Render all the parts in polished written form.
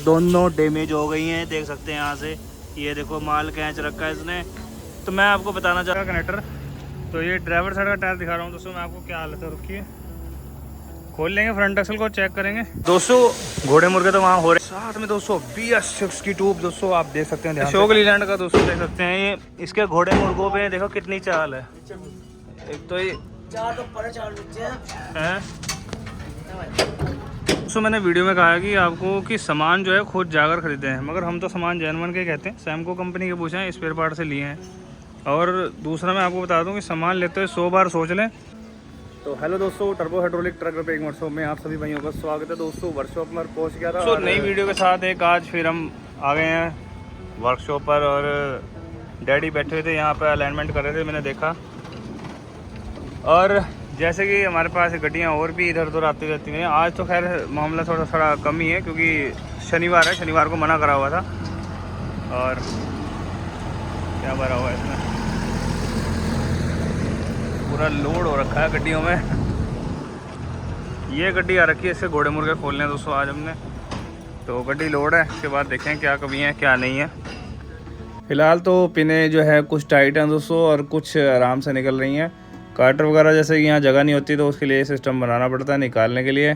दोनों डैमेज हो गई हैं, देख सकते हैं यहाँ से। ये देखो माल कैच रखा है इसने। तो मैं आपको बताना चाह रहा कनेक्टर, तो ये ड्राइवर साइड का टायर दिखा रहा हूँ दोस्तों मैं आपको, क्या हालत है। रुकिए खोल लेंगे, फ्रंट एक्सल को चेक करेंगे दोस्तों। घोड़े मुर्गे तो वहाँ हो रहे साथ में दोस्तों। BS6 की ट्यूब दोस्तों आप देख सकते हैं, अशोक लीलैंड का दोस्तों देख सकते हैं। ये इसके घोड़े मुर्गों पे देखो कितनी चाल है। एक तो ये चार तो ऊपर है, चार नीचे है। दोस्तों मैंने वीडियो में कहा है कि आपको कि सामान जो है खुद जाकर खरीदे हैं, मगर हम तो सामान जेन्युइन के कहते हैं। सैमको कंपनी के पूछे हैं, स्पेयर पार्ट से लिए हैं। और दूसरा मैं आपको बता दूं कि सामान लेते हुए 100 बार सोच लें। तो हेलो दोस्तों, turbo hydraulic truck repairing workshop में आप सभी भाइयों का स्वागत है दोस्तों। वर्कशॉप में पहुंच गया था। तो नई वीडियो के साथ एक आज फिर हम आ गए हैं वर्कशॉप पर। और डैडी बैठे हुए थे यहाँ पर, अलाइनमेंट कर रहे थे, मैंने देखा। और जैसे कि हमारे पास गड्डियाँ और भी इधर उधर आती रहती हैं। आज तो खैर मामला थोड़ा कम ही है, क्योंकि शनिवार है, शनिवार को मना करा हुआ था। और क्या भरा हुआ है इसमें, पूरा लोड हो रखा है गड्डियों में। ये गड्डी आ रखी है, इससे घोड़े मुर्गे खोलने हैं दोस्तों आज हमने। तो गड्डी लोड है, इसके बाद देखें क्या कमी है क्या नहीं है। फ़िलहाल तो पिने जो है कुछ टाइट हैं दोस्तों, और कुछ आराम से निकल रही हैं। कार्टर वगैरह जैसे कि यहाँ जगह नहीं होती तो उसके लिए सिस्टम बनाना पड़ता है निकालने के लिए।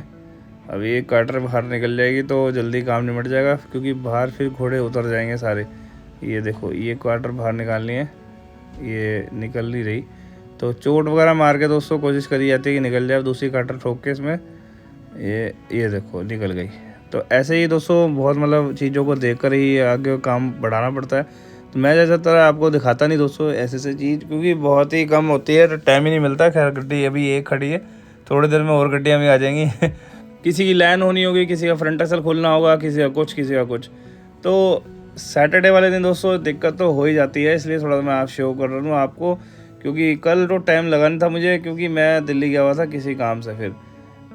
अभी एक कार्टर बाहर निकल जाएगी तो जल्दी काम निपट जाएगा, क्योंकि बाहर फिर घोड़े उतर जाएंगे सारे। ये देखो, ये कार्टर बाहर निकालनी है, ये निकल नहीं रही। तो चोट वगैरह मार के दोस्तों कोशिश करी जाती है कि निकल जाए। दूसरी कार्टर ठोक के इसमें ये देखो निकल गई। तो ऐसे ही दोस्तों बहुत मतलब चीज़ों को देख कर ही आगे काम बढ़ाना पड़ता है। तो मैं जैसा तरह आपको दिखाता नहीं दोस्तों ऐसे चीज़, क्योंकि बहुत ही कम होती है तो टाइम ही नहीं मिलता। खैर गड्डी अभी एक खड़ी है, थोड़ी देर में और गड्डियाँ भी आ जाएंगी। किसी की लाइन होनी होगी, किसी का फ्रंट एक्सल खोलना होगा, किसी का कुछ किसी का कुछ। तो सैटरडे वाले दिन दोस्तों दिक्कत तो हो ही जाती है, इसलिए थोड़ा मैं आप शो कर रहा हूँ आपको। क्योंकि कल तो टाइम लगा नहीं था मुझे, क्योंकि मैं दिल्ली गया हुआ था किसी काम से। फिर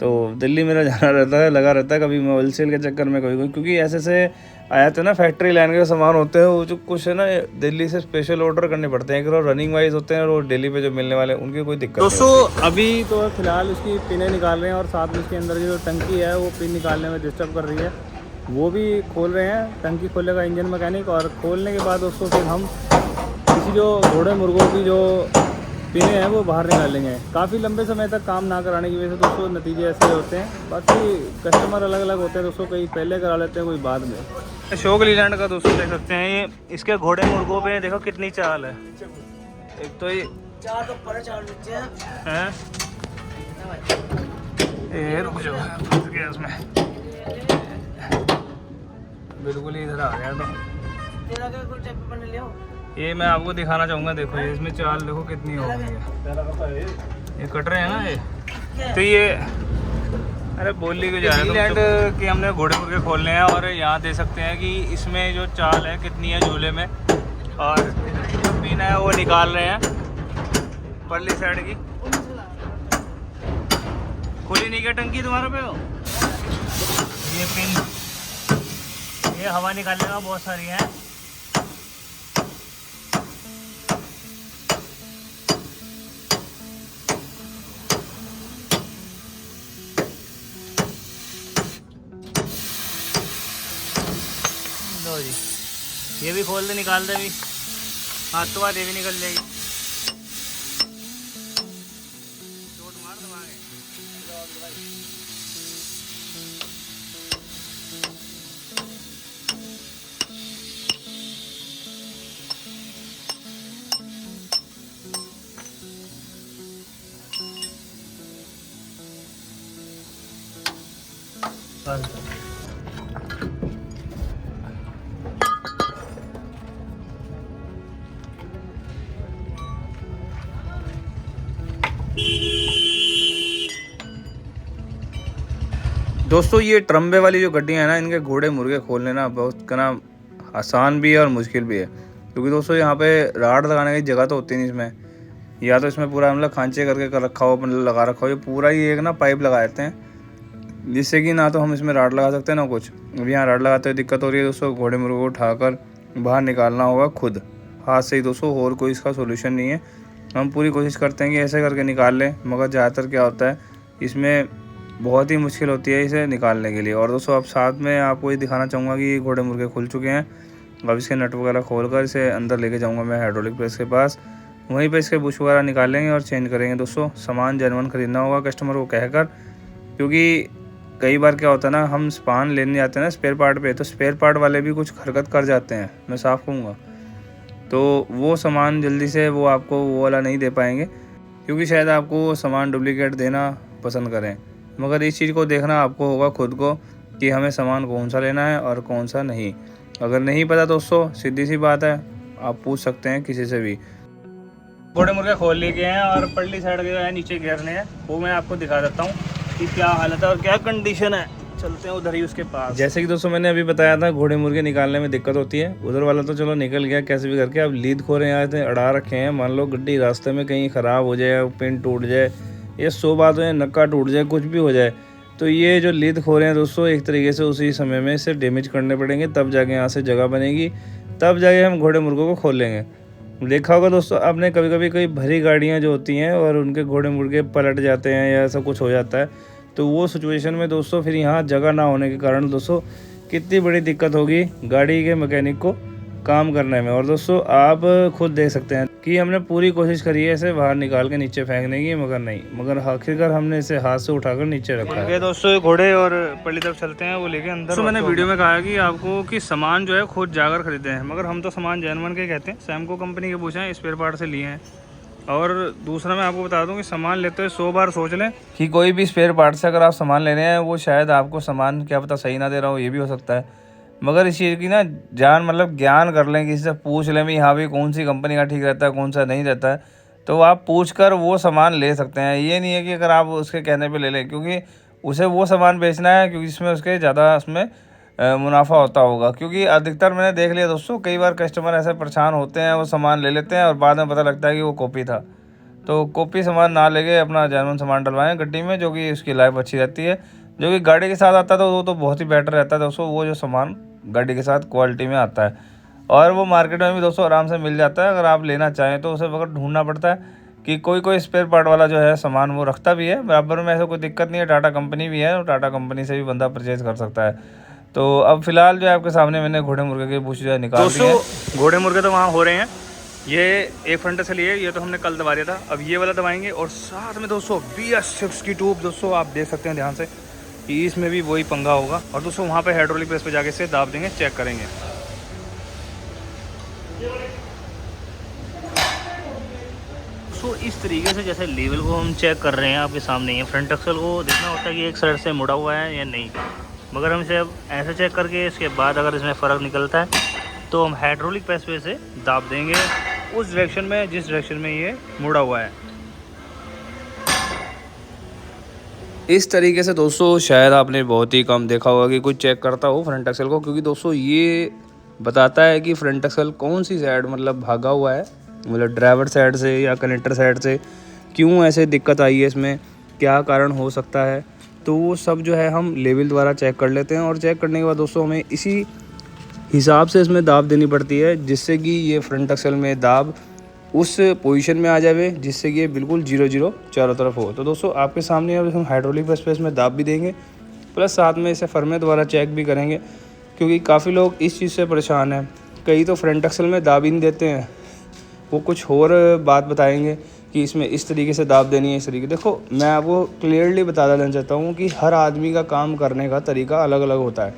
तो दिल्ली मेरा जाना रहता है, लगा रहता है, कभी मैं होलसेल के चक्कर में कभी क्योंकि ऐसे आया था ना, फैक्ट्री लाइन के सामान होते हैं वो जो कुछ है ना, दिल्ली से स्पेशल ऑर्डर करने पड़ते हैं। एक रनिंग वाइज होते हैं और दिल्ली पे जो मिलने वाले हैं उनकी कोई दिक्कत नहीं दोस्तों। अभी तो फिलहाल उसकी पिनें निकाल रहे हैं, और साथ में इसके अंदर जो टंकी है वो पिन निकालने में डिस्टर्ब कर रही है, वो भी खोल रहे हैं। टंकी खोलेगा इंजन मैकेनिक, और खोलने के बाद दोस्तों फिर हम किसी जो घोड़े मुर्गों की जो पिने हैं वो बाहर निकालेंगे। काफ़ी लंबे समय तक काम ना कराने की वजह से दोस्तों नतीजे ऐसे होते हैं। बाकी कस्टमर अलग अलग होते हैं दोस्तों, कई पहले करा लेते हैं कोई बाद में। अशोक लीलैंड का दोस्तों देख सकते हैं, ये इसके घोड़े मुर्गों पे देखो कितनी चाल है। एक तो ये चार तो ऊपर है, चार नीचे हैं। ये रुक जाओ, फंस गया इसमें, बिल्कुल ही इधर आ गया। तो तेरा का कोई टेप बन लियो। ये मैं आपको दिखाना चाहूँगा, देखो ये इसमें चाल देखो कितनी हो गई है। ये कट रहे हैं ना ये, तो ये अरे बोली को जा रहा है। लीलैंड के हमने घोड़े मुर्गे खोलने हैं, और यहाँ दे सकते हैं कि इसमें जो चाल है कितनी है झूले में। और जो पिन है वो निकाल रहे हैं परली साइड की। खुली नहीं क्या टंकी तुम्हारे पे हो? ये पिन, ये हवा निकालने का बहुत सारी है। जी ये भी खोल दे, निकाल दे भी, हाथ तो बाद ये भी निकल जाएगी। चोट मार दबाएंगे। दोस्तों ये ट्रम्बे वाली जो गड्डियाँ हैं ना, इनके घोड़े मुर्गे खोलने ना बहुत करना आसान भी है और मुश्किल भी है। क्योंकि दोस्तों यहाँ पे राड लगाने की जगह तो होती नहीं इसमें, या तो इसमें पूरा मतलब खांचे करके कर रखा हो, मतलब लगा रखा हो। ये पूरा ही एक ना पाइप लगा देते हैं, जिससे कि ना तो हम इसमें राड लगा सकते हैं ना कुछ। अभी यहाँ राड लगाते हुए दिक्कत हो रही है दोस्तों। घोड़े मुर्गे को उठाकर बाहर निकालना होगा खुद हाथ से ही दोस्तों, और कोई इसका सोल्यूशन नहीं है। हम पूरी कोशिश करते हैं कि ऐसे करके निकाल लें, मगर ज़्यादातर क्या होता है इसमें बहुत ही मुश्किल होती है इसे निकालने के लिए। और दोस्तों अब साथ में आपको ये दिखाना चाहूँगा कि ये घोड़े मुर्गे खुल चुके हैं। अब इसके नट वगैरह खोल कर इसे अंदर लेके जाऊँगा मैं हाइड्रोलिक प्रेस के पास, वहीं पे इसके बुश वगैरह निकालेंगे और चेंज करेंगे। दोस्तों सामान जेन्युइन ख़रीदना होगा कस्टमर को कहकर, क्योंकि कई बार क्या होता है ना, हम सामान लेने जाते हैं ना स्पेयर पार्ट पे, तो स्पेयर पार्ट वाले भी कुछ हरकत कर जाते हैं, मैं साफ कहूँगा। तो वो सामान जल्दी से वो आपको वो वाला नहीं दे पाएंगे, क्योंकि शायद आपको वो सामान डुप्लीकेट देना पसंद करें। मगर इस चीज़ को देखना आपको होगा खुद को कि हमें सामान कौन सा लेना है और कौन सा नहीं। अगर नहीं पता दोस्तों, सीधी सी बात है, आप पूछ सकते हैं किसी से भी। घोड़े मुर्गे खोल लिए गए हैं और पल्ली साइड के जो है नीचे घेरने हैं, वो मैं आपको दिखा देता हूँ कि क्या हालत है और क्या कंडीशन है। चलते हैं उधर ही उसके पास। जैसे कि दोस्तों मैंने अभी बताया था, घोड़े मुर्गे निकालने में दिक्कत होती है। उधर वाला तो चलो निकल गया कैसे भी करके। अब लीद खोरे आए थे, अड़ा रखे हैं। मान लो गड्डी रास्ते में कहीं ख़राब हो जाए, पिन टूट जाए, ये 100 बात हो जाए, नक्का टूट जाए, कुछ भी हो जाए, तो ये जो लीद खोरे हैं दोस्तों, एक तरीके से उसी समय में इसे डैमेज करने पड़ेंगे, तब जाके यहाँ से जगह बनेगी, तब जाके हम घोड़े मुर्गों को खोल लेंगे। देखा होगा दोस्तों आपने कभी कभी कोई भरी गाड़ियाँ जो होती हैं और उनके घोड़े मुर्गे पलट जाते हैं या ऐसा कुछ हो जाता है, तो वो सिचुएशन में दोस्तों फिर यहाँ जगह ना होने के कारण दोस्तों कितनी बड़ी दिक्कत होगी गाड़ी के मैकेनिक को काम करने में। और दोस्तों आप खुद देख सकते हैं कि हमने पूरी कोशिश करी है इसे बाहर निकाल के नीचे फेंकने की, मगर नहीं, मगर आखिरकार हमने इसे हाथ से उठाकर नीचे रखा है। दोस्तों घोड़े और पल्ली तरफ चलते हैं, वो लेके अंदर। तो मैंने वीडियो में कहा कि आपको कि सामान जो है खुद जाकर खरीदे हैं, मगर हम तो सामान जेन्युइन के कहते हैं, सैमको कंपनी के पूछे हैं, स्पेयर पार्ट से लिए हैं। और दूसरा मैं आपको बता दूं कि सामान लेते हुए 100 बार सोच लें कि कोई भी स्पेयर पार्ट से अगर आप सामान ले रहे हैं, वो शायद आपको सामान क्या पता सही ना दे रहा हो, ये भी हो सकता है। मगर इस चीज़ की ना ज्ञान कर लें, किसी से पूछ लें भी हाँ भाई कौन सी कंपनी का ठीक रहता है, कौन सा नहीं रहता है, तो आप पूछ कर वो सामान ले सकते हैं। ये नहीं है कि अगर आप उसके कहने पे ले लें, क्योंकि उसे वो सामान बेचना है क्योंकि इसमें उसके ज़्यादा उसमें मुनाफा होता होगा। क्योंकि अधिकतर मैंने देख लिया दोस्तों, कई बार कस्टमर ऐसे परेशान होते हैं, वो सामान ले लेते हैं और बाद में पता लगता है कि वो कॉपी था। तो कॉपी सामान ना लेके अपना जेन्युइन सामान डलवाएं गड्डी में, जो कि उसकी लाइफ अच्छी रहती है। जो कि गाड़ी के साथ आता है तो वो तो बहुत ही बेटर रहता है दोस्तों, वो जो सामान गाड़ी के साथ क्वालिटी में आता है। और वो मार्केट में भी दोस्तों आराम से मिल जाता है, अगर आप लेना चाहें तो उसे वक्त ढूंढना पड़ता है कि कोई स्पेयर पार्ट वाला जो है सामान वो रखता भी है बराबर में, ऐसा कोई दिक्कत नहीं है। टाटा कंपनी भी है और टाटा कंपनी से भी बंदा परचेज कर सकता है। तो अब फिलहाल जो है आपके सामने मैंने घोड़े मुर्गे के बुश जो है निकाल दिए हैं। घोड़े मुर्गे तो वहाँ हो रहे हैं, ये एक फ्रंट से लिए, ये तो हमने कल दबा दिया था, अब ये वाला दबाएंगे। और साथ में दोस्तों BS6 की ट्यूब दोस्तों आप देख सकते हैं ध्यान से कि इसमें भी वही पंगा होगा। और दोस्तों वहाँ पे हाइड्रोलिक प्रेस पे जाके से दाब देंगे, चेक करेंगे। सो इस तरीके से जैसे लेवल को हम चेक कर रहे हैं आपके सामने ही, फ्रंट एक्सल को देखना होता है कि एक साइड से मुड़ा हुआ है या नहीं। मगर हम इसे अब ऐसे चेक करके इसके बाद अगर इसमें फ़र्क निकलता है तो हम हाइड्रोलिक प्रेस पे से दाब देंगे उस डायरेक्शन में जिस डायरेक्शन में ये मुड़ा हुआ है। इस तरीके से दोस्तों शायद आपने बहुत ही कम देखा होगा कि कोई चेक करता हो फ्रंट एक्सल को, क्योंकि दोस्तों ये बताता है कि फ्रंट एक्सल कौन सी साइड मतलब भागा हुआ है, मतलब ड्राइवर साइड से या कनेक्टर साइड से, क्यों ऐसे दिक्कत आई है इसमें, क्या कारण हो सकता है। तो वो सब जो है हम लेवल द्वारा चेक कर लेते हैं। और चेक करने के बाद दोस्तों हमें इसी हिसाब से इसमें दाब देनी पड़ती है, जिससे कि ये फ्रंट एक्सल में दाब उस पोजीशन में आ जाए जिससे कि ये बिल्कुल 0-0 चारों तरफ हो। तो दोस्तों आपके सामने अब हम हाइड्रोलिक प्रेस में दाब भी देंगे, प्लस साथ में इसे फर्मे द्वारा चेक भी करेंगे, क्योंकि काफ़ी लोग इस चीज़ से परेशान हैं। कई तो फ्रंट एक्सल में दाब ही नहीं देते हैं, वो कुछ और बात बताएंगे कि इसमें इस तरीके से दाब देनी है, इस तरीके। देखो मैं आपको क्लियरली बता देना चाहता हूँ कि हर आदमी का काम करने का तरीका अलग अलग होता है,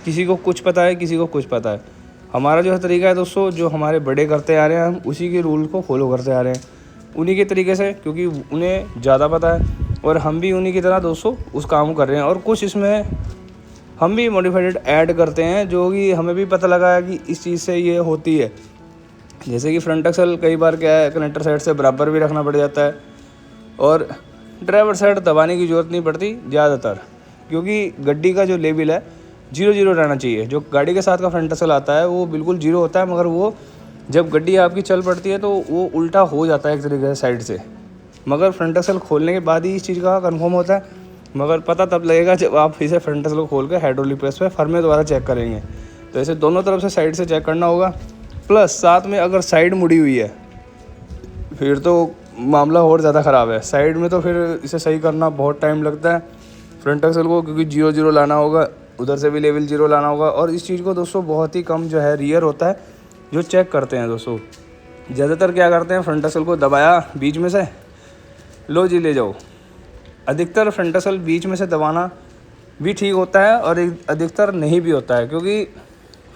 किसी को कुछ पता है, किसी को कुछ पता है। हमारा जो है तरीका है दोस्तों, जो हमारे बड़े करते आ रहे हैं, हम उसी के रूल को फॉलो करते आ रहे हैं, उन्हीं के तरीके से, क्योंकि उन्हें ज़्यादा पता है और हम भी उन्हीं की तरह दोस्तों उस काम कर रहे हैं। और कुछ इसमें हम भी मॉडिफाइड ऐड करते हैं, जो कि हमें भी पता लगा है कि इस चीज़ से ये होती है। जैसे कि फ्रंट एक्सल कई बार क्या है, कनेक्टर साइड से बराबर भी रखना पड़ जाता है और ड्राइवर साइड दबाने की ज़रूरत नहीं पड़ती ज़्यादातर, क्योंकि गड्डी का जो लेवल है 0-0 रहना चाहिए। जो गाड़ी के साथ का फ्रंट एक्सल आता है वो बिल्कुल 0 होता है, मगर वो जब गड्डी आपकी चल पड़ती है तो वो उल्टा हो जाता है एक तरीके से साइड से। मगर फ्रंट एक्सल खोलने के बाद ही इस चीज़ का कंफर्म होता है, मगर पता तब लगेगा जब आप इसे फ्रंट एक्सल को खोल के हाइड्रोलिक प्रेस पे फर्मे द्वारा चेक करेंगे। तो ऐसे दोनों तरफ से साइड से चेक करना होगा, प्लस साथ में अगर साइड मुड़ी हुई है फिर तो मामला और ज़्यादा ख़राब है। साइड में तो फिर इसे सही करना बहुत टाइम लगता है, फ्रंट एक्सल को, क्योंकि 0 लाना होगा, उधर से भी लेवल 0 लाना होगा। और इस चीज़ को दोस्तों बहुत ही कम जो है रियर होता है जो चेक करते हैं दोस्तों। ज़्यादातर क्या करते हैं, फ्रंट एक्सल को दबाया बीच में से, लो जी ले जाओ। अधिकतर फ्रंट एक्सल बीच में से दबाना भी ठीक होता है और अधिकतर नहीं भी होता है, क्योंकि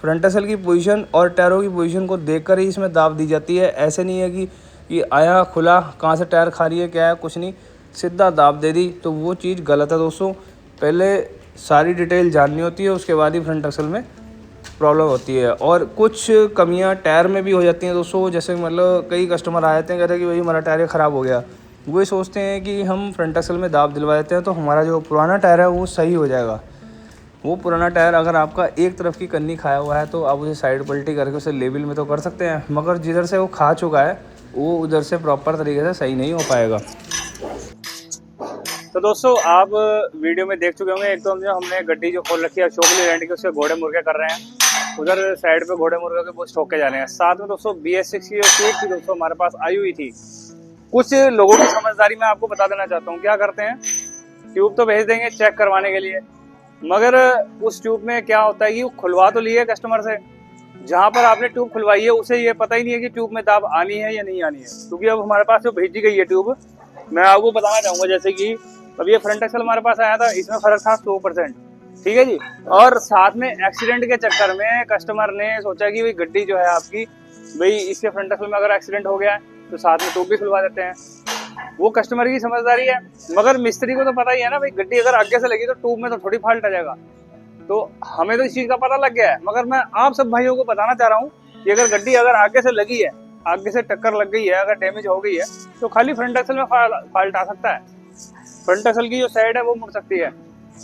फ्रंट एक्सल की पोजीशन और टायरों की पोजीशन को देखकर ही इसमें दाब दी जाती है। ऐसे नहीं है कि आया खुला, कहाँ से टायर खा रही है, क्या है, कुछ नहीं, सीधा दाब दे दी, तो वो चीज़ गलत है दोस्तों। पहले सारी डिटेल जाननी होती है, उसके बाद ही फ्रंट एक्सल में प्रॉब्लम होती है। और कुछ कमियां टायर में भी हो जाती हैं दोस्तों। जैसे मतलब कई कस्टमर आ जाते हैं, कहते हैं कि भाई हमारा टायर ख़राब हो गया, वो सोचते हैं कि हम फ्रंट एक्सल में दाब दिलवा देते हैं तो हमारा जो पुराना टायर है वो सही हो जाएगा। वो पुराना टायर अगर आपका एक तरफ की कन्नी खाया हुआ है तो आप उसे साइड पलटी करके उसे लेवल में तो कर सकते हैं, मगर जिधर से वो खा चुका है वो उधर से प्रॉपर तरीके से सही नहीं हो पाएगा। तो दोस्तों आप वीडियो में देख चुके होंगे, एक तो हमने गड्डी जो खोल रखी है अशोक लीलैंड रेंट की, उसके घोड़े मुर्गे कर रहे हैं, उधर साइड पे घोड़े मुर्गे के वो स्टॉक के जा रहे हैं। साथ में दोस्तों BS6 की जो ट्यूब थी दोस्तों हमारे पास आई हुई थी। कुछ लोगों की समझदारी मैं आपको बता देना चाहता हूँ। क्या करते हैं, ट्यूब तो भेज देंगे चेक करवाने के लिए, मगर उस ट्यूब में क्या होता है कि वो खुलवा तो लिए कस्टमर से, जहाँ पर आपने ट्यूब खुलवाई है उसे ये पता ही नहीं है कि ट्यूब में दाब आनी है या नहीं आनी है। क्योंकि अब हमारे पास जो भेजी गई है ट्यूब, मैं आपको बताना चाहूँगा, जैसे कि अब ये फ्रंट एक्सल हमारे पास आया था, इसमें फर्क था 100%, ठीक है जी। और साथ में एक्सीडेंट के चक्कर में कस्टमर ने सोचा कि भाई गड्डी जो है आपकी, भाई इसके फ्रंट एक्सल में अगर एक्सीडेंट हो गया है तो साथ में ट्यूब भी खुलवा देते हैं। वो कस्टमर की समझदारी है, मगर मिस्त्री को तो पता ही है ना भाई, गड्डी अगर आगे से लगी तो ट्यूब में तो थोड़ी फॉल्ट आ जाएगा। तो हमें तो इस चीज का पता लग गया है, मगर मैं आप सब भाइयों को बताना चाह रहा हूँ कि अगर गड्डी अगर आगे से लगी है, आगे से टक्कर लग गई है, अगर डैमेज हो गई है, तो खाली फ्रंट एक्सल में फॉल्ट आ सकता है। फ्रंट एक्सल की जो साइड है वो मुड़ सकती है,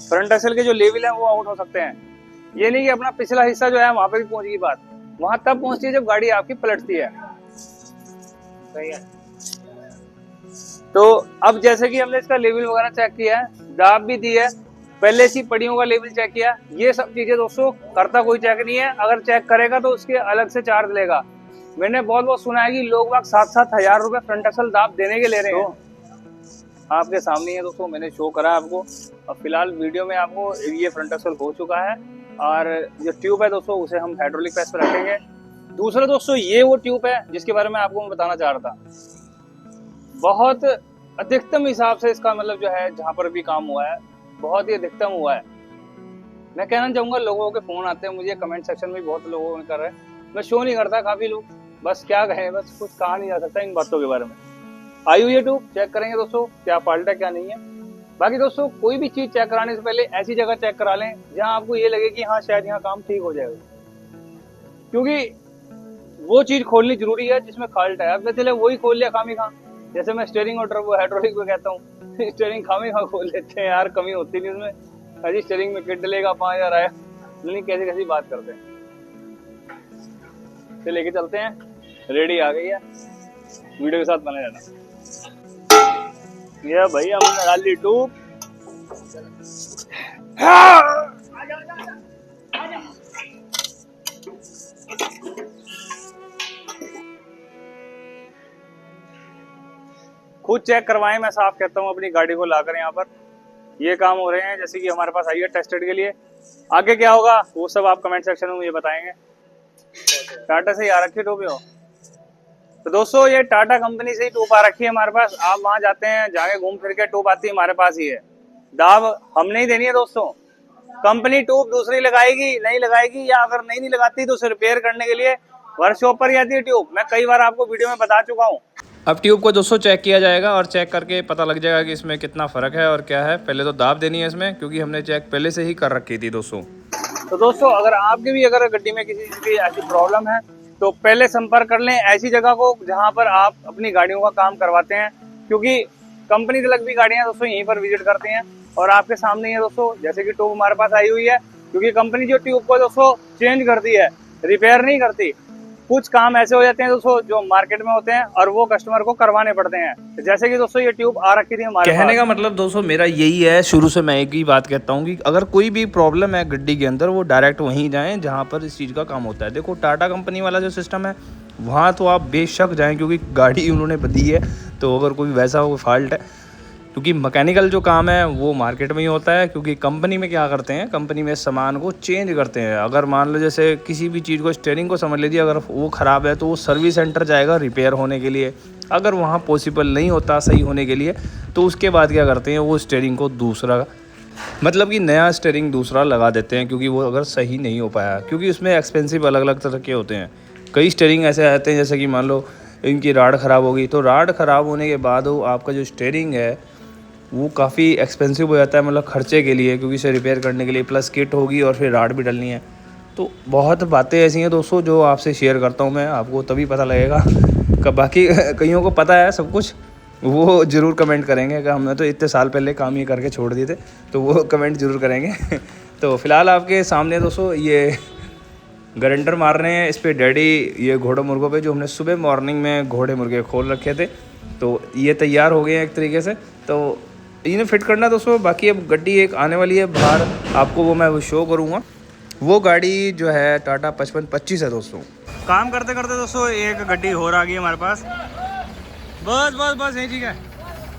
फ्रंट एक्सल के जो लेवल है वो आउट हो सकते हैं। ये नहीं कि अपना पिछला हिस्सा जो है वहां पर भी पहुंच गई बात, वहां तब पहुंचती है जब गाड़ी आपकी पलटती है, सही है। तो अब जैसे कि हमने इसका लेवल वगैरह चेक किया है, दाब भी दी है, पहले सी पड़ियों का लेवल चेक किया, ये सब चीजें दोस्तों करता कोई चेक नहीं है। अगर चेक करेगा तो उसके अलग से चार्ज लेगा। मैंने बहुत सुना है कि लोग 7-7 हजार रुपए फ्रंट एक्सल दाब देने के ले रहे हैं। आपके सामने है दोस्तों, मैंने शो करा आपको। और फिलहाल वीडियो में आपको ये फ्रंट एक्सल हो चुका है, और जो ट्यूब है दोस्तों उसे हम हाइड्रोलिक प्रेस पे रखेंगे। दूसरा दोस्तों ये वो ट्यूब है जिसके बारे में आपको मैं बताना चाह रहा था। बहुत अधिकतम हिसाब से इसका मतलब जो है जहाँ पर भी काम हुआ है बहुत ही अधिकतम हुआ है। मैं कहना चाहूंगा, लोगों के फोन आते हैं मुझे, कमेंट सेक्शन में बहुत लोगों ने कर रहे हैं, मैं शो नहीं करता, काफी लोग बस क्या कहें, बस कुछ कहा नहीं जा सकता इन बातों के बारे में। आई हुई है ट्यूब, चेक करेंगे दोस्तों क्या फॉल्ट है क्या नहीं है। बाकी दोस्तों कोई भी चीज चेक कराने से पहले ऐसी जगह चेक करा लें जहां आपको ये लगे कि हाँ शायद यहाँ काम ठीक हो जाएगा, क्योंकि वो चीज खोलनी जरूरी है जिसमें फॉल्ट है। अब चले वही खोल लिया खामी खा, जैसे मैं स्टीयरिंग और वो हाइड्रोलिक में कहता हूँ, स्टीयरिंग खामी खा खोल लेते हैं यार, कमी होती नहीं उसमें। अजी स्टीयरिंग में किट डलेगा 5000 आया, नहीं कैसी कैसी बात करते हैं। तो लेके चलते हैं, रेडी आ गई है, वीडियो के साथ बने रहना। ये भाई हमने डाल ली ट्यूब, खुद चेक करवाएं, मैं साफ कहता हूँ, अपनी गाड़ी को लाकर यहाँ पर ये काम हो रहे हैं। जैसे कि हमारे पास आई है टेस्टेड के लिए, आगे क्या होगा वो सब आप कमेंट सेक्शन में मुझे बताएंगे। टाटा से ही आ रखी ट्यूब हो तो दोस्तों ये टाटा कंपनी से ही ट्यूब आ रखी है हमारे पास। आप वहां जाते हैं, जाके घूम फिर के ट्यूब आती है हमारे पास ही है। दाब हमने ही देनी है दोस्तों, कंपनी ट्यूब दूसरी लगाएगी नहीं लगाएगी, या अगर नहीं लगाती तो उसे रिपेयर करने के लिए वर्कशॉप पर ही आती है ट्यूब। मैं कई बार आपको वीडियो में बता चुका हूँ। अब ट्यूब को दोस्तों चेक किया जाएगा और चेक करके पता लग जाएगा कि इसमें कितना फ़र्क है और क्या है। पहले तो दाब देनी है इसमें, क्योंकि हमने चेक पहले से ही कर रखी थी दोस्तों। तो दोस्तों अगर आपकी भी अगर गड्डी में किसी चीज़ की ऐसी प्रॉब्लम है तो पहले संपर्क कर लें ऐसी जगह को जहां पर आप अपनी गाड़ियों का काम करवाते हैं, क्योंकि कंपनी तक भी गाड़ियां दोस्तों यहीं पर विजिट करती हैं। और आपके सामने ही है दोस्तों, जैसे कि ट्यूब हमारे पास आई हुई है, क्योंकि कंपनी जो ट्यूब को दोस्तों चेंज करती है, रिपेयर नहीं करती। कुछ काम ऐसे हो जाते हैं दोस्तों जो मार्केट में होते हैं और वो कस्टमर को करवाने पड़ते हैं। जैसे कि दोस्तों ये ट्यूब आ रखी थी हमारे कहने का मतलब दोस्तों मेरा यही है, शुरू से मैं एक ही बात कहता हूँ कि अगर कोई भी प्रॉब्लम है गड्डी के अंदर, वो डायरेक्ट वहीं जाएं जहाँ पर इस चीज़ का काम होता है। देखो टाटा कंपनी वाला जो सिस्टम है वहाँ तो आप बेशक जाएं, क्योंकि गाड़ी उन्होंने दी है, तो अगर कोई वैसा हो फॉल्ट है, क्योंकि मैकेनिकल जो काम है वो मार्केट में ही होता है, क्योंकि कंपनी में क्या करते हैं, कंपनी में सामान को चेंज करते हैं। अगर मान लो जैसे किसी भी चीज़ को, स्टीयरिंग को समझ लीजिए, अगर वो ख़राब है तो वो सर्विस सेंटर जाएगा रिपेयर होने के लिए। अगर वहाँ पॉसिबल नहीं होता सही होने के लिए तो उसके बाद क्या करते हैं, वो स्टीयरिंग को दूसरा, मतलब कि नया स्टीयरिंग दूसरा लगा देते हैं, क्योंकि वो अगर सही नहीं हो पाया, क्योंकि उसमें एक्सपेंसिव अलग अलग तरह के होते हैं। कई स्टीयरिंग ऐसे आते हैं जैसे कि मान लो इनकी राड ख़राब होगी, तो राड ख़राब होने के बाद वो आपका जो स्टीयरिंग है वो काफ़ी एक्सपेंसिव हो जाता है, मतलब खर्चे के लिए, क्योंकि इसे रिपेयर करने के लिए प्लस किट होगी और फिर राड भी डलनी है। तो बहुत बातें ऐसी हैं दोस्तों जो आपसे शेयर करता हूँ मैं, आपको तभी पता लगेगा। बाकी कईयों को पता है सब कुछ, वो ज़रूर कमेंट करेंगे कि हमने तो इतने साल पहले काम ये करके छोड़ दिए थे, तो वो कमेंट ज़रूर करेंगे। तो फ़िलहाल आपके सामने दोस्तों ये गारंटर मार रहे हैं इस पर डैडी, ये घोड़े मुर्गों पे जो हमने सुबह मॉर्निंग में घोड़े मुर्गे खोल रखे थे, तो ये तैयार हो गए हैं एक तरीके से। तो इन्हें फिट करना है दोस्तों। बाकी अब गाड़ी एक आने वाली है बाहर, आपको वो मैं शो करूँगा। वो गाड़ी जो है टाटा 5525 है दोस्तों। काम करते करते दोस्तों एक गाड़ी और आ गई है हमारे पास, बस बस बस यही ठीक है।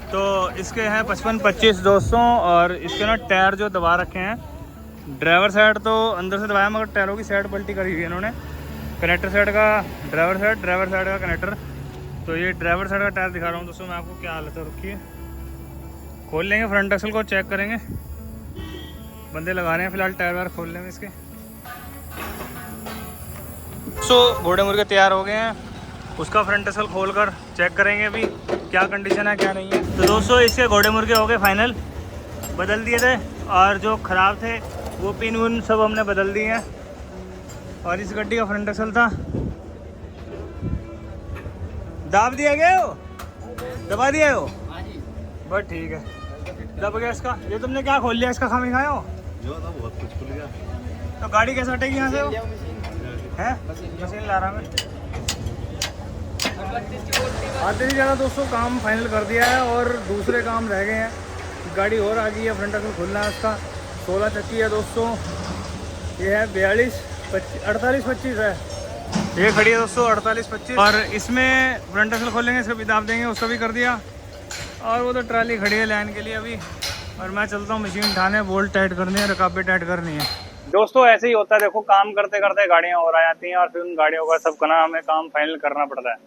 तो इसके हैं 5525 दोस्तों, और इसके ना टायर जो दबा रखे हैं, ड्राइवर साइड तो अंदर से दबाया मगर टायरों की साइड पलटी करी हुई है इन्होंने। कनेक्टर साइड का ड्राइवर साइड का कनेक्टर। तो ये ड्राइवर साइड का टायर दिखा रहा हूँ दोस्तों मैं आपको, क्या हालत है, रुकिए खोल लेंगे, फ्रंट एक्सल को चेक करेंगे। बंदे लगा रहे हैं फिलहाल टायर वायर खोल लेंगे इसके। घोड़े मुर्गे तैयार हो गए हैं, उसका फ्रंट एक्सल खोल कर चेक करेंगे अभी क्या कंडीशन है क्या नहीं है। तो दोस्तों इसके घोड़े मुर्गे हो गए फाइनल, बदल दिए थे, और जो ख़राब थे वो पिन उन सब हमने बदल दिए हैं। और इस गड्डी का फ्रंट एक्सल था, दाब दिया गया हो, दबा दिया हो, बस ठीक है, दब गया इसका। ये तुमने क्या खोल लिया इसका, खामी खाए हो जो था बहुत कुछ खुल गया। तो गाड़ी कैसे हटेगी यहाँ से, वो है मशीन ला रहा मैं। आधे से ज़्यादा दोस्तों काम फाइनल कर दिया है, और दूसरे काम रह गए हैं। गाड़ी और आ गई है, फ्रंट एक्सल खुलना है उसका। 16 चक्की है दोस्तों, ये है 48-25 है, ये खड़ी है दोस्तों 48-25। और इसमें फ्रंट एक्सल खोलेंगे, इसका भी दाब देंगे, उसका भी कर दिया। और वो तो ट्राली खड़ी है लाइन के लिए अभी, और मैं चलता हूँ मशीन उठाने, बोल्ट टाइट करनी है, रकाबें टाइट करनी है। दोस्तों ऐसे ही होता है, देखो काम करते करते गाड़ियाँ और आ जाती हैं, और फिर उन गाड़ियों का सब करना हमें काम फाइनल करना पड़ता है।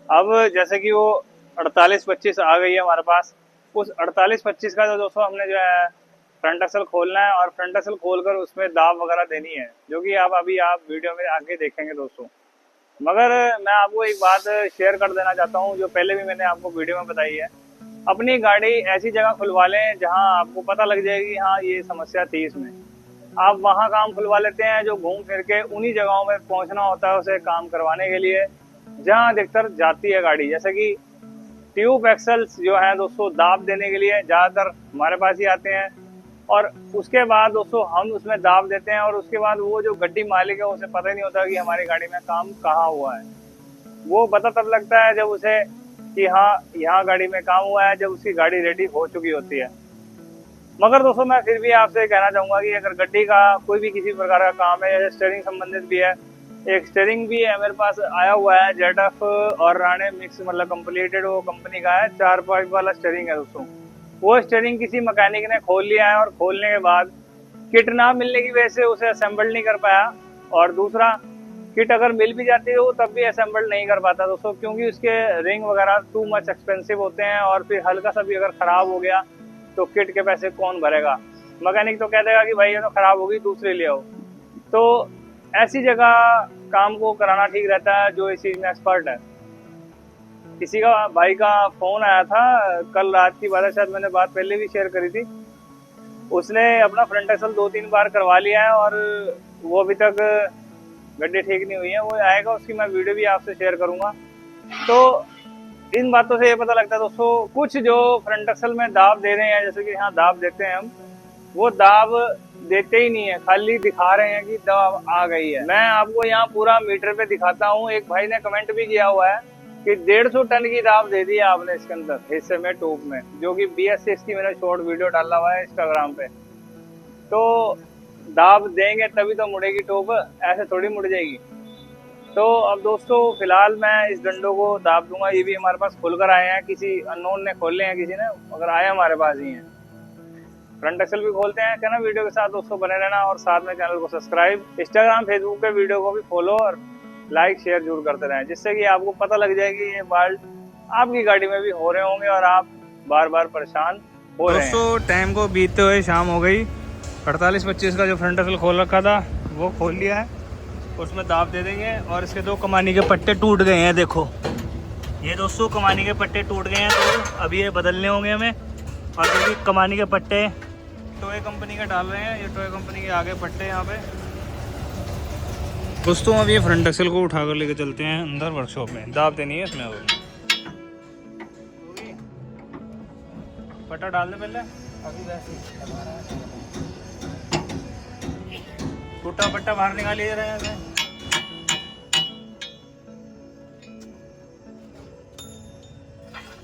अब जैसे कि वो 48-25 आ गई है हमारे पास, उस 48-25 का जो दोस्तों हमने जो है फ्रंट एक्सल खोलना है, और फ्रंट एक्सल खोलकर उसमें दाब वगैरह देनी है, जो कि आप वीडियो में आगे देखेंगे दोस्तों। मगर मैं आपको एक बात शेयर कर देना चाहता हूँ, जो पहले भी मैंने आपको वीडियो में बताई है। अपनी गाड़ी ऐसी जगह खुलवा लें जहाँ आपको पता लग जाएगी हाँ ये समस्या थी इसमें। आप वहाँ काम खुलवा लेते हैं जो घूम फिर के उन्हीं जगहों में पहुँचना होता है उसे काम करवाने के लिए जहाँ अधिकतर जाती है गाड़ी। जैसे कि ट्यूब एक्सल्स जो है दोस्तों दाब देने के लिए ज़्यादातर हमारे पास ही आते हैं, और उसके बाद दोस्तों हम उसमें दाब देते हैं, और उसके बाद वो जो गड्डी मालिक है उसे पता ही नहीं होता कि हमारी गाड़ी में काम कहाँ हुआ है। वो पता तब लगता है जब उसे कि हाँ यहाँ गाड़ी में काम हुआ है, जब उसकी गाड़ी रेडी हो चुकी होती है। मगर दोस्तों मैं फिर भी आपसे कहना चाहूँगा कि अगर गड्डी का कोई भी किसी प्रकार का काम है, जैसे स्टीयरिंग संबंधित भी है, एक स्टीयरिंग भी है मेरे पास आया हुआ है जेटफ और राणे मिक्स, मतलब कंप्लीटेड, वो कंपनी का है, 4 पाइप वाला स्टीयरिंग है दोस्तों। वो स्टीयरिंग किसी मैकेनिक ने खोल लिया है, और खोलने के बाद किट ना मिलने की वजह से उसे असेंबल नहीं कर पाया, और दूसरा किट अगर मिल भी जाती है वो तब भी असेंबल नहीं कर पाता दोस्तों, क्योंकि उसके रिंग वगैरह टू मच एक्सपेंसिव होते हैं, और फिर हल्का सा भी अगर ख़राब हो गया तो किट के पैसे कौन भरेगा। मैकेनिक तो कह देगा कि भाई ये तो ख़राब होगी दूसरी ले आओ। तो ऐसी जगह काम को कराना ठीक रहता है जो इस चीज़ में एक्सपर्ट है। किसी का भाई का फ़ोन आया था कल रात की बात है, शायद मैंने बात पहले भी शेयर करी थी। उसने अपना फ्रंट एक्सल 2-3 बार करवा लिया है, और वो अभी तक गड्डी ठीक नहीं हुई है। वो आएगा, उसकी मैं वीडियो भी आपसे शेयर करूंगा। तो इन बातों से ये पता लगता है दोस्तों, कुछ जो फ्रंट एक्सल में दाब दे रहे हैं, जैसे कि यहाँ दाब देते हैं हम, वो दाब देते ही नहीं है, खाली दिखा रहे हैं कि दाब आ गई है। मैं आपको यहाँ पूरा मीटर पे दिखाता हूँ। एक भाई ने कमेंट भी किया हुआ है कि 150 टन की दाब दे दी है आपने इसके अंदर हिस्से में, टूब में, जो कि BS6 की मैंने शॉर्ट वीडियो डाला हुआ है इंस्टाग्राम पे। तो दाब देंगे तभी तो मुड़ेगी टोप, ऐसे थोड़ी मुड़ जाएगी। तो अब दोस्तों फिलहाल मैं इस डंडों को दाब दूंगा। ये भी हमारे पास खुल कर आए हैं, किसी अननोन ने खोले हैं, किसी ने, मगर आए हमारे पास ही हैं। फ्रंट एक्सल भी खोलते हैं क्या ना। वीडियो के साथ दोस्तों बने रहना और साथ में चैनल को सब्सक्राइब, इंस्टाग्राम फेसबुक पे वीडियो को भी फॉलो और लाइक शेयर जरूर करते रहें, जिससे कि आपको पता लग जाएगी ये बाल्ट आपकी गाड़ी में भी हो रहे होंगे और आप बार बार परेशान हो रहे हैं। दोस्तों टाइम को बीतते हुए शाम हो गई। 48-25 का जो फ्रंट एक्सल खोल रखा था वो खोल लिया है, उसमें दाब दे देंगे। और इसके दो कमानी के पट्टे टूट गए हैं, देखो ये दोस्तों कमानी के पट्टे टूट गए हैं, तो अभी ये बदलने होंगे हमें। और क्योंकि कमानी के पट्टे टोए कंपनी का डाल रहे हैं, ये टोए कंपनी के आगे पट्टे यहाँ पे। दोस्तों अब ये फ्रंट एक्सल को उठा कर लेके चलते हैं अंदर वर्कशॉप में। दाब देनी है इसमें, अब पट्टा डाल दे पहले। अभी वैसे टूटा पट्टा बाहर निकाल ले रहे हैं,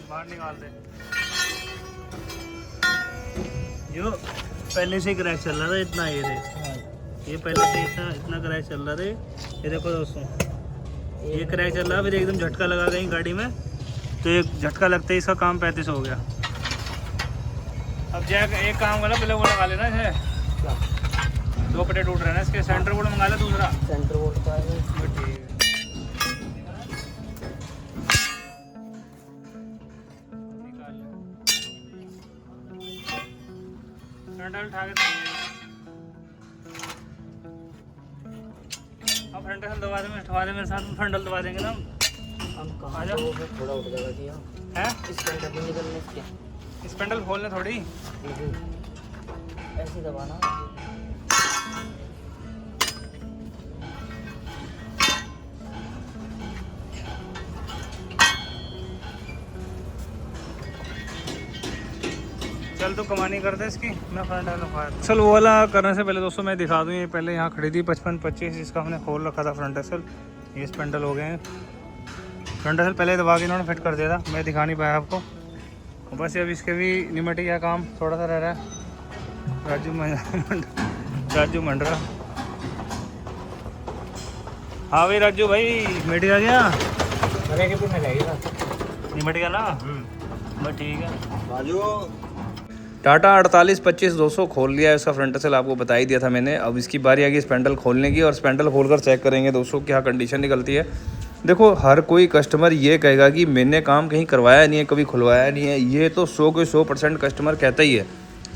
बाहर निकाल दे। जो पहले से क्रैक चल रहा था इतना, ये पहले से इतना क्रैक चल रहा था। ये देखो दोस्तों, ये क्रैक चल रहा है, फिर एकदम झटका लगा गई गाड़ी में, तो एक झटका लगते ही इसका काम 35 हो गया। अब जैक एक काम करना, पहले वो लगा लेना है, दो पट्टे टूट रहे हैं इसके, सेंटर बोर्ड मंगा ले दूसरा। सेंटर बोर्ड का है। ठीक है, उठा के अब फ्रंटल दबा दे, मेरे साथ फ्रंटल दबा देंगे ना हम कहाँ जा, थोड़ा उठ जाएगा जी हैं। इस सेंटर पे निकलने से क्या, इस पेंडल खोलने थोड़ी ऐसे दबाना। चल तो कमानी कर दे इसकी, मैं फ्रंट एक्सल वो वाला करने से पहले दोस्तों मैं दिखा दूँ। ये पहले यहाँ खड़ी थी 55-25, जिसका हमने खोल रखा था फ्रंट एक्सल। ये स्पेंडल हो गए हैं, फ्रंट एक्सल पहले दबा के इन्होंने फिट कर दिया था, मैं दिखा नहीं पाया आपको। बस अब इसके भी निमेटिक का काम थोड़ा सा रह रहा है। राजू मंडरा, हाँ भाई राजू भाई, निमेटिक आ गया, निमेटिक ना, बस ठीक है। राजू टाटा 48-25 200 खोल लिया है इसका फ्रंट एक्सल, आपको बता ही दिया था मैंने। अब इसकी बारी आ गई स्पेंडल खोलने की, और स्पेंडल खोलकर चेक करेंगे दोस्तों क्या कंडीशन निकलती है। देखो हर कोई कस्टमर ये कहेगा कि मैंने काम कहीं करवाया नहीं है, कभी खुलवाया नहीं है। ये तो 100 के 100% कस्टमर कहता ही है,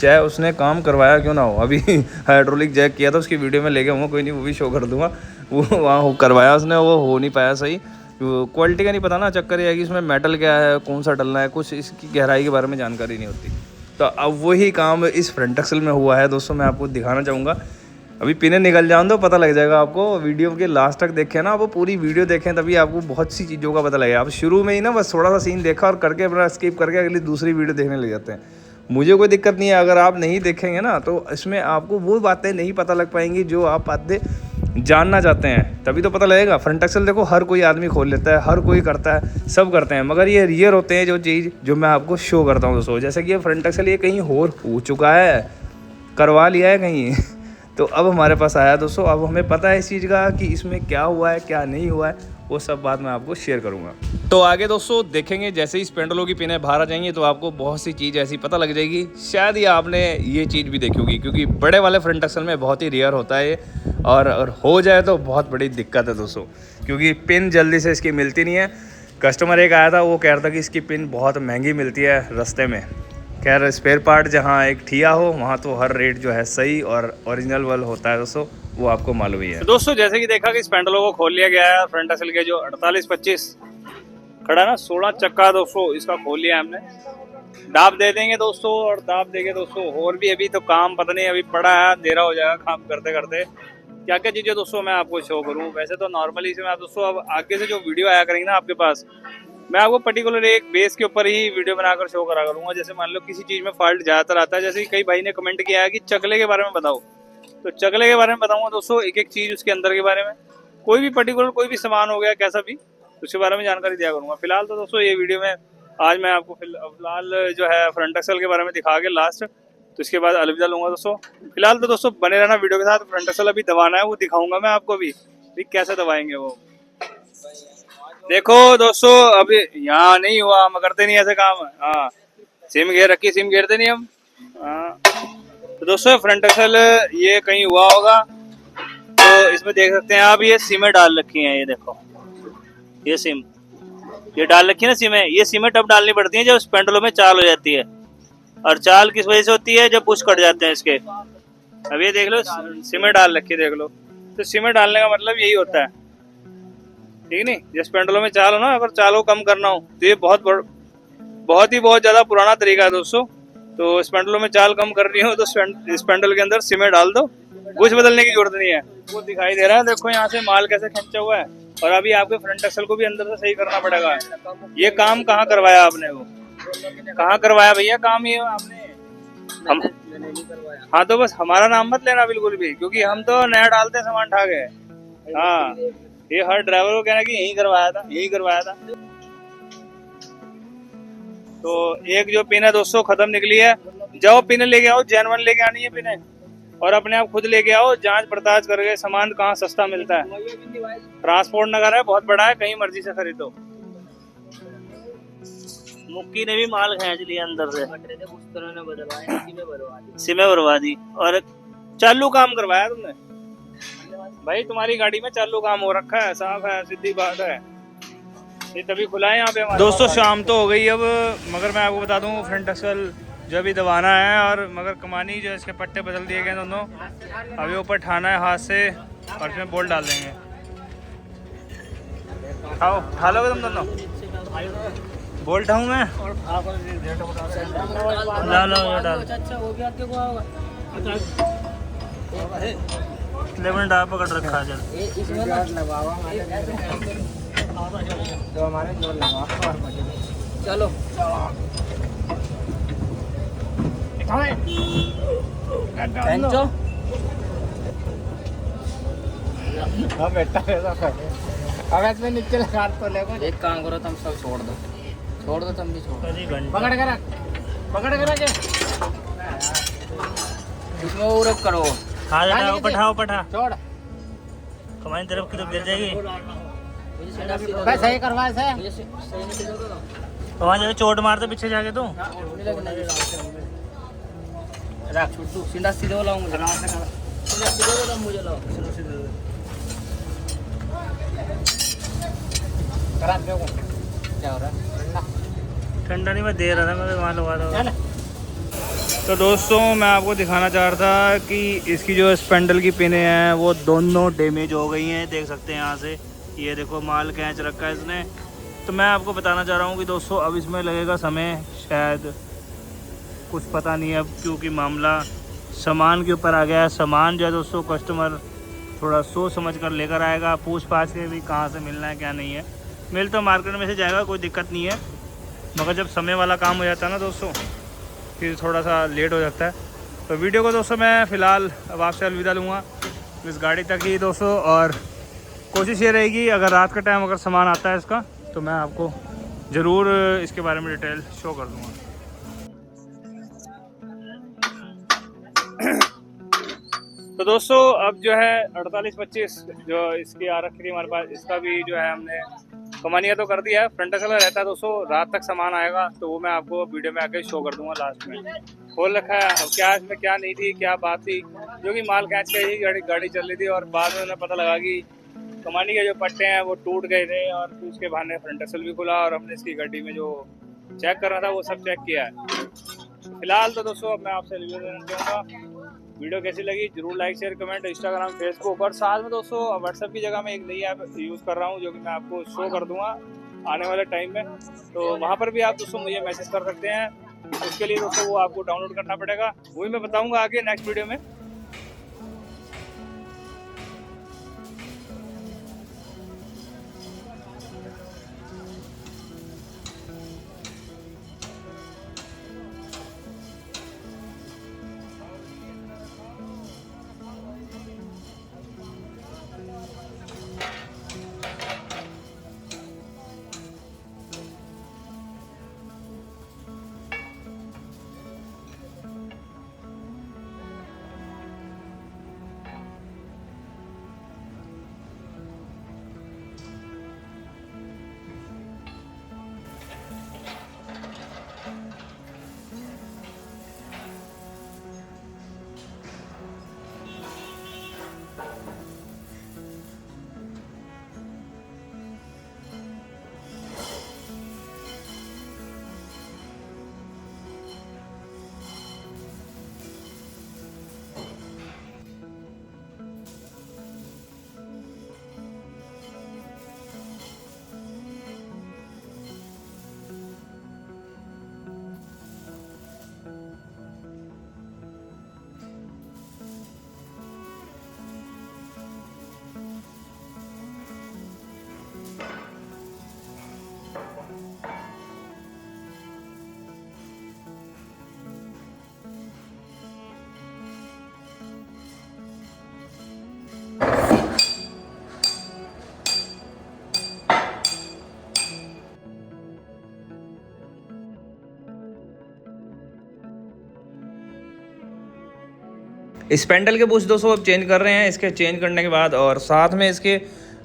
चाहे उसने काम करवाया क्यों ना हो। अभी हाइड्रोलिक जैक किया था, उसकी वीडियो में लेके आऊँगा, कोई नहीं वो भी शो कर दूँगा। वो वहाँ करवाया उसने, वो हो नहीं पाया सही, क्वालिटी का नहीं पता ना। चक्कर ये है कि इसमें मेटल क्या है, कौन सा डलना है, कुछ इसकी गहराई के बारे में जानकारी नहीं होती। तो अब वही काम इस फ्रंट एक्सल में हुआ है दोस्तों, मैं आपको दिखाना चाहूँगा। अभी पिने निकल जाऊँ तो पता लग जाएगा आपको। वीडियो के लास्ट तक देखें ना, आप पूरी वीडियो देखें, तभी आपको बहुत सी चीज़ों का पता लगेगा। आप शुरू में ही ना बस थोड़ा सा सीन देखा और करके अपना स्किप करके अगली दूसरी वीडियो देखने लग जाते हैं। मुझे कोई दिक्कत नहीं है, अगर आप नहीं देखेंगे ना तो इसमें आपको वो बातें नहीं पता लग पाएंगी जो आप बातें जानना चाहते हैं, तभी तो पता लगेगा। फ्रंट एक्सल देखो हर कोई आदमी खोल लेता है, हर कोई करता है, सब करते हैं, मगर ये रियर होते हैं जो चीज़ जो मैं आपको शो करता हूँ दोस्तों। जैसे कि ये फ्रंट एक्सल ये कहीं और हो चुका है, करवा लिया है कहीं तो अब हमारे पास आया दोस्तों। अब हमें पता है इस चीज़ का कि इसमें क्या हुआ है क्या नहीं हुआ है, वो सब बात मैं आपको शेयर करूँगा। तो आगे दोस्तों देखेंगे, जैसे ही स्पेंडलों की पिनें बाहर आ जाएंगी तो आपको बहुत सी चीज़ ऐसी पता लग जाएगी। शायद ही आपने ये चीज़ भी देखी होगी, क्योंकि बड़े वाले फ्रंट एक्सल में बहुत ही रेयर होता है ये, और हो जाए तो बहुत बड़ी दिक्कत है दोस्तों, क्योंकि पिन जल्दी से इसकी मिलती नहीं है। कस्टमर एक आया था, वो कह रहा था कि इसकी पिन बहुत महंगी मिलती है रास्ते में। खैर स्पेयर पार्ट जहाँ एक ठिया हो वहाँ तो हर रेट जो है सही और ओरिजिनल वाला होता है दोस्तों, वो आपको मालूम ही है। तो दोस्तों जैसे कि देखा कि स्पेंडलों को खोल लिया गया है, फ्रंट एक्सल के जो 48-25 खड़ा ना 16 चक्का दोस्तों, इसका खोल लिया हमने। दाब दे देंगे दोस्तों, और दाब देंगे दोस्तों। और भी अभी तो काम पता नहीं अभी पड़ा है, अंधेरा हो जाएगा काम करते करते। क्या क्या चीज़ें दोस्तों मैं आपको शो करूँ। वैसे तो नॉर्मली से मैं दोस्तों अब आगे से जो वीडियो आया करेंगे ना आपके पास, मैं आपको पर्टिकुलर एक बेस के ऊपर ही वीडियो बनाकर शो करा करूँगा। जैसे मान लो किसी चीज़ में फॉल्ट ज़्यादातर आता है, जैसे कई भाई ने कमेंट किया है कि चकले के बारे में बताओ, तो चकले के बारे में बताऊँगा दोस्तों। एक एक चीज़ उसके अंदर के बारे में, कोई भी पर्टिकुलर कोई भी सामान हो गया कैसा भी, उसके बारे में जानकारी दिया करूँगा। फिलहाल तो दोस्तों ये वीडियो में आज मैं आपको फिलहाल जो है फ्रंट एक्सल के बारे में दिखा के लास्ट, तो इसके बाद अलविदा लूँगा दोस्तों। फिलहाल तो दोस्तों बने रहना वीडियो के साथ। फ्रंट एक्सल अभी दबाना है, वो दिखाऊंगा मैं आपको भी कैसे दबाएंगे वो। देखो दोस्तों, अभी यहाँ नहीं हुआ, हम करते नहीं ऐसे काम। हाँ, सिम घेर रखी, सिम घेरते नहीं हम। हाँ, तो दोस्तों फ्रंट एक्सल ये कहीं हुआ होगा, तो इसमें देख सकते हैं आप, ये सिमें डाल रखी हैं। ये देखो, ये सिम ये डाल रखी है ना सिमें। ये सिमें तब डालनी पड़ती है जब स्पेंडलों में चाल हो जाती है। और चाल किस वजह से होती है? जब पुश कट जाते हैं इसके। अब ये देख लो, सिमें डाल रखी है, देख लो। तो सिमें डालने का मतलब यही होता है, ठीक नहीं? जब स्पेंडलों में चाल हो ना, अगर चाल को कम करना हो, तो ये बहुत ज्यादा पुराना तरीका है दोस्तों। तो स्पेंडलों में चाल कम करनी हो तो स्पेंडल के अंदर सिमें डाल दो, कुछ बदलने की जरूरत नहीं है। वो दिखाई दे रहा है, देखो यहाँ से माल कैसे खींचा हुआ है। और अभी आपके फ्रंट एक्सल को भी अंदर से सही करना पड़ेगा। ये काम कहाँ करवाया आपने? वो कहाँ करवाया भैया काम ये आपने? हम मैंने नहीं करवाया। हाँ, तो बस हमारा नाम मत लेना बिल्कुल भी, क्योंकि हम तो नया डालते हैं सामान ठा गए। हाँ, ये हर ड्राइवर को कहना कि यही करवाया था, यही करवाया था। तो एक जो पिन है दोस्तों खत्म निकली है। जाओ पिन लेके आओ, जेनवन लेके आनी है पिन, और अपने आप खुद लेके आओ, जांच पड़ताल करके सामान कहाँ सस्ता मिलता है। ट्रांसपोर्ट नगर है, बहुत बड़ा है, कहीं मर्जी से खरीदो। मुक्की ने भी माल खींच लिया अंदर से, उस तरह ने बदलवाया, सिमें भरवा दी और चालू काम करवाया तुमने भाई, तुम्हारी गाड़ी में चालू काम हो रखा है, साफ है, सीधी बात है। ये तभी खुला है यहाँ पे हमारे। दोस्तों शाम तो हो गई अब, मगर मैं आपको बता दूं फ्रंट एक्सल जो अभी दबाना है, और मगर कमानी जो इसके पट्टे बदल दिए गए दोनों, अभी ऊपर ठाना है हाथ से और इसमें बोल्ट डाल देंगे। खाओ, खा लोगे तुम दोनों? बोल्ट ठाऊं मैं? ला लो ये डाल। अच्छा वो भी आपके को होगा। लेमन डाल पकड़ रखा है जल। ये इसमें लगावा तो हमारे जोर लगा। चलो बेंचो। हाँ बेटा, अब इसमें नीचे लगा तो लेगो। एक काम करो, तुम सब छोड़ दो तुम भी छोड़। पकड़ के रख इसमें वो रख करो। हाँ जाओ, पठाओ छोड़ हमारी तरफ की तो गिर जाएगी। सही करवा से तो वहाँ जाके चोट मारते पीछे जाके तू। रख छोटू, सीधा सीधे लाओ मुझे। सीधा सीधे मुझे लाओ। करा दो। क्या हो रहा है? ठंडा नहीं, मैं दे रहा था, मैं वहाँ लगा दो। तो दोस्तों मैं आपको दिखाना चाह रहा था कि इसकी जो स्पेंडल की पिनें हैं वो दोनों डैमेज हो गई हैं, देख सकते हैं यहाँ से। ये देखो माल खींच रखा है इसने। तो मैं आपको बताना चाह रहा हूँ कि दोस्तों अब इसमें लगेगा समय, शायद कुछ पता नहीं है अब, क्योंकि मामला सामान के ऊपर आ गया है। सामान जो है दोस्तों कस्टमर थोड़ा सोच समझ कर लेकर आएगा, पूछ पाछ के भी कहाँ से मिलना है क्या नहीं है। मिल तो मार्केट में से जाएगा, कोई दिक्कत नहीं है, मगर जब समय वाला काम हो जाता है ना दोस्तों, फिर थोड़ा सा लेट हो जाता है। तो वीडियो को दोस्तों मैं फ़िलहाल अब आपसे अलविदा लूँगा इस गाड़ी तक ही दोस्तों। और कोशिश ये रहेगी, अगर रात का टाइम अगर सामान आता है इसका, तो मैं आपको ज़रूर इसके बारे में डिटेल शो कर दूँगा। तो दोस्तों अब जो है 48-25 जो इसकी आ रखी थी हमारे पास, इसका भी जो है हमने कमानिया तो कर दिया है। फ्रंट एक्सल रहता है दोस्तों, रात तक सामान आएगा तो वो मैं आपको वीडियो में आके शो कर दूंगा। लास्ट में खोल रखा है, अब क्या इसमें क्या नहीं थी, क्या बात थी, जो कि माल खींच के ही गाड़ी चल रही थी, और बाद में उन्हें पता लगा कि कमानी के जो पट्टे हैं वो टूट गए थे, और फिर उसके बहाने फ्रंट एक्सल भी खुला, और हमने इसकी गाड़ी में जो चेक करना था वो सब चेक किया है। फिलहाल तो दोस्तों अब मैं आपसे रिव्यू देना चाहूँगा। वीडियो कैसी लगी जरूर like share comment, Instagram Facebook, और साथ में दोस्तों व्हाट्सएप की जगह मैं एक नई ऐप यूज़ कर रहा हूँ, जो कि मैं आपको शो कर दूंगा आने वाले टाइम में। तो वहाँ पर भी आप दोस्तों मुझे मैसेज कर सकते हैं। उसके लिए दोस्तों वो आपको डाउनलोड करना पड़ेगा, वही मैं बताऊँगा आगे नेक्स्ट वीडियो में। इस पेंडल के बुश दोस्तों अब चेंज कर रहे हैं। इसके चेंज करने के बाद और साथ में इसके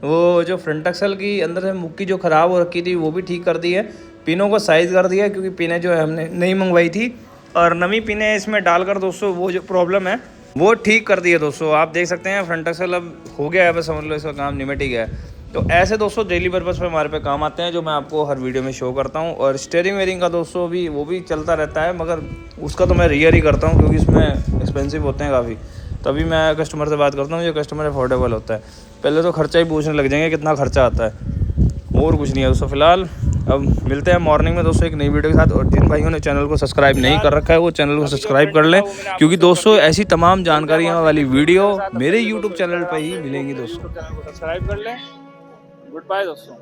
वो जो फ्रंट एक्सल की अंदर से मुक्की जो ख़राब हो रखी थी वो भी ठीक कर दी है। पिनों को साइज़ कर दिया क्योंकि पिनें जो है हमने नहीं मंगवाई थी और नवी पिनें इसमें डालकर दोस्तों वो जो प्रॉब्लम है वो ठीक कर दी है दोस्तों। आप देख सकते हैं फ्रंट एक्सल अब हो गया है, बस समझ लो इसका काम निमट ही गया है। तो ऐसे दोस्तों डेली पर्पज़ पे हमारे पे काम आते हैं जो मैं आपको हर वीडियो में शो करता हूँ। और स्टीयरिंग वेयरिंग का दोस्तों भी वो भी चलता रहता है, मगर उसका तो मैं रियर ही करता हूँ क्योंकि इसमें एक्सपेंसिव होते हैं काफ़ी। तभी मैं कस्टमर से बात करता हूँ जो कस्टमर अफोर्डेबल होता है। पहले तो खर्चा ही पूछने लग जाएंगे कितना खर्चा आता है, और कुछ नहीं है दोस्तों। फिलहाल अब मिलते हैं मॉर्निंग में दोस्तों एक नई वीडियो के साथ। और जिन भाइयों ने चैनल को सब्सक्राइब नहीं कर रखा है वो चैनल को सब्सक्राइब कर लें, क्योंकि दोस्तों ऐसी तमाम जानकारियाँ वाली वीडियो मेरे यूट्यूब चैनल पर ही मिलेंगी दोस्तों। चैनल को सब्सक्राइब कर लें। गुड बाय दोस्तों।